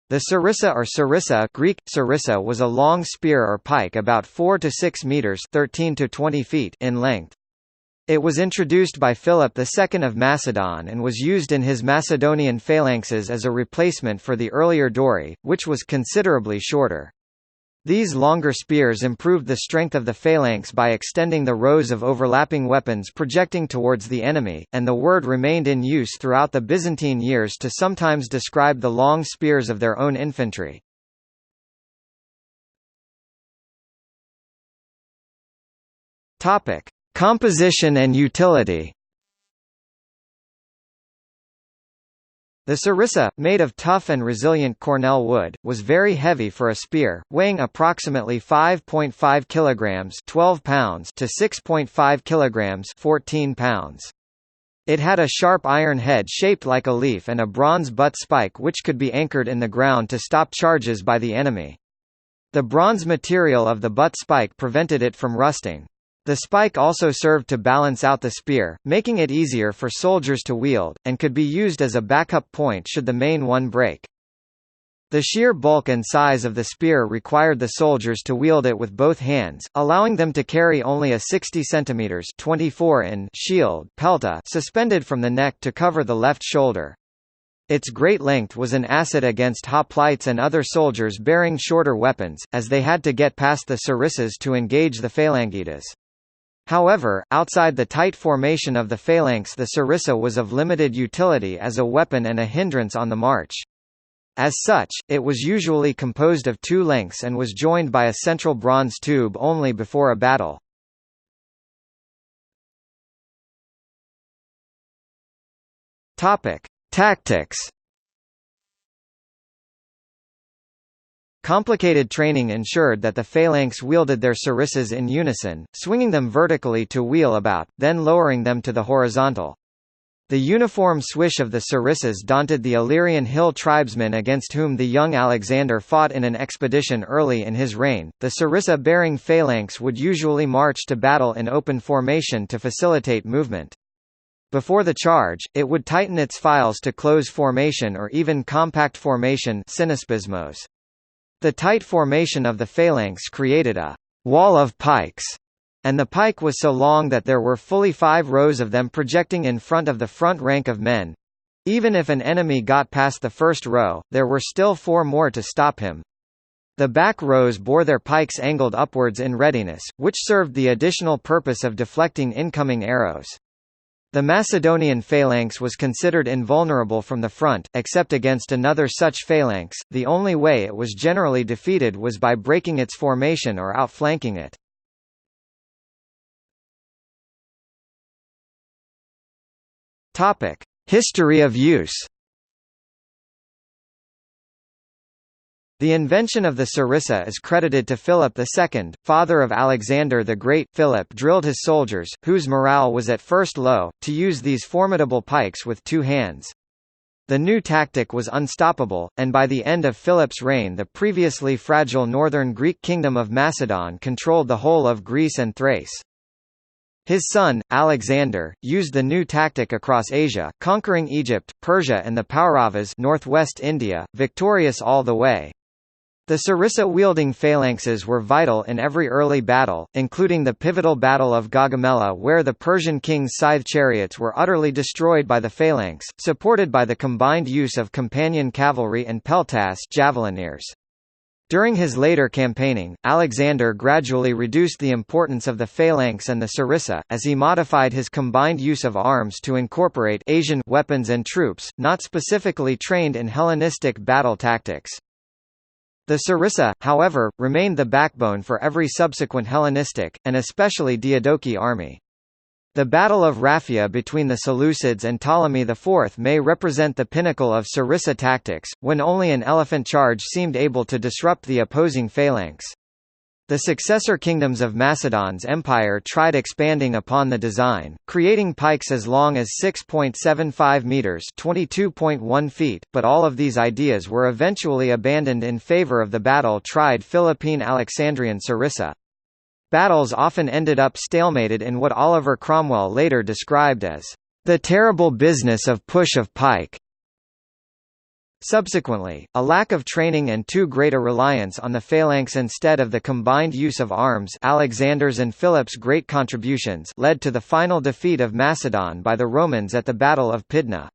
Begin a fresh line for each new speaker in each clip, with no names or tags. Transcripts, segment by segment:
The sarissa or sarissa Greek, sarissa was a long spear or pike about 4 to 6 meters 13 to 20 feet in length. It was introduced by Philip II of Macedon and was used in his Macedonian phalanxes as a replacement for the earlier dory, which was considerably shorter. These longer spears improved the strength of the phalanx by extending the rows of overlapping weapons projecting towards the enemy, and the word remained in use throughout the Byzantine years to sometimes describe the long spears of their own infantry. Topic: Composition and utility. The sarissa, made of tough and resilient Cornell wood, was very heavy for a spear, weighing approximately 5.5 kilograms (12 pounds) to 6.5 kilograms (14 pounds). It had a sharp iron head shaped like a leaf and a bronze butt spike which could be anchored in the ground to stop charges by the enemy. The bronze material of the butt spike prevented it from rusting. The spike also served to balance out the spear, making it easier for soldiers to wield, and could be used as a backup point should the main one break. The sheer bulk and size of the spear required the soldiers to wield it with both hands, allowing them to carry only a 60 cm (24 in) shield pelta suspended from the neck to cover the left shoulder. Its great length was an asset against hoplites and other soldiers bearing shorter weapons, as they had to get past the sarissas to engage the phalangites. However, outside the tight formation of the phalanx, the sarissa was of limited utility as a weapon and a hindrance on the march. As such, it was usually composed of two lengths and was joined by a central bronze tube only before a battle. Topic: Tactics. Complicated training ensured that the phalanx wielded their sarissas in unison, swinging them vertically to wheel about, then lowering them to the horizontal. The uniform swish of the sarissas daunted the Illyrian hill tribesmen against whom the young Alexander fought in an expedition early in his reign. The sarissa-bearing phalanx would usually march to battle in open formation to facilitate movement. Before the charge, it would tighten its files to close formation or even compact formation synespasmos. The tight formation of the phalanx created a wall of pikes, and the pike was so long that there were fully 5 rows of them projecting in front of the front rank of men. Even if an enemy got past the first row, there were still 4 more to stop him. The back rows bore their pikes angled upwards in readiness, which served the additional purpose of deflecting incoming arrows. The Macedonian phalanx was considered invulnerable from the front, except against another such phalanx. The only way it was generally defeated was by breaking its formation or outflanking it. Topic: History of use. The invention of the sarissa is credited to Philip II, father of Alexander the Great. Philip drilled his soldiers, whose morale was at first low, to use these formidable pikes with 2 hands. The new tactic was unstoppable, and by the end of Philip's reign the previously fragile northern Greek kingdom of Macedon controlled the whole of Greece and Thrace. His son, Alexander, used the new tactic across Asia, conquering Egypt, Persia and the Pauravas northwest India, victorious all the way. The sarissa-wielding phalanxes were vital in every early battle, including the pivotal Battle of Gaugamela where the Persian king's scythe chariots were utterly destroyed by the phalanx, supported by the combined use of companion cavalry and peltas javelineers. During his later campaigning, Alexander gradually reduced the importance of the phalanx and the sarissa, as he modified his combined use of arms to incorporate Asian weapons and troops, not specifically trained in Hellenistic battle tactics. The sarissa, however, remained the backbone for every subsequent Hellenistic, and especially Diadochi army. The Battle of Raphia between the Seleucids and Ptolemy IV may represent the pinnacle of sarissa tactics, when only an elephant charge seemed able to disrupt the opposing phalanx. The successor kingdoms of Macedon's empire tried expanding upon the design, creating pikes as long as 6.75 meters (22.1 feet), but all of these ideas were eventually abandoned in favor of the battle-tried Philippine Alexandrian sarissa. Battles often ended up stalemated in what Oliver Cromwell later described as the terrible business of push of pike. Subsequently, a lack of training and too great a reliance on the phalanx instead of the combined use of arms, Alexander's and Philip's great contributions, led to the final defeat of Macedon by the Romans at the Battle of Pydna.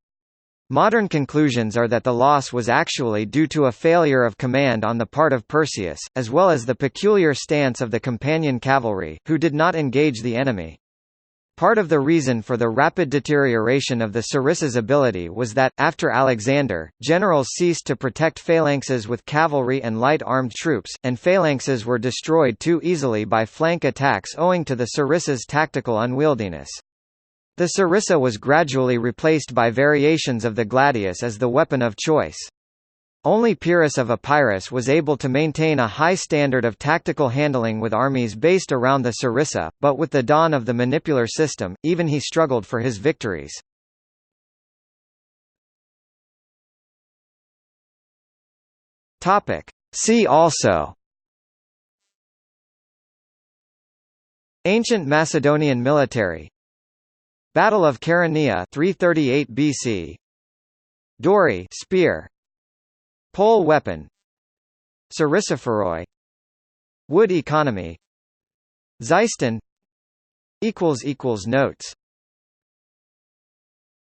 Modern conclusions are that the loss was actually due to a failure of command on the part of Perseus, as well as the peculiar stance of the companion cavalry, who did not engage the enemy. Part of the reason for the rapid deterioration of the Sarissa's ability was that, after Alexander, generals ceased to protect phalanxes with cavalry and light-armed troops, and phalanxes were destroyed too easily by flank attacks owing to the Sarissa's tactical unwieldiness. The sarissa was gradually replaced by variations of the gladius as the weapon of choice. Only Pyrrhus of Epirus was able to maintain a high standard of tactical handling with armies based around the sarissa, but with the dawn of the manipular system, even he struggled for his victories. See also: Ancient Macedonian military, Battle of Chaeronea 338 BC, Dory spear, pole weapon, Sarissapheroi, wood economy, Xyston. Notes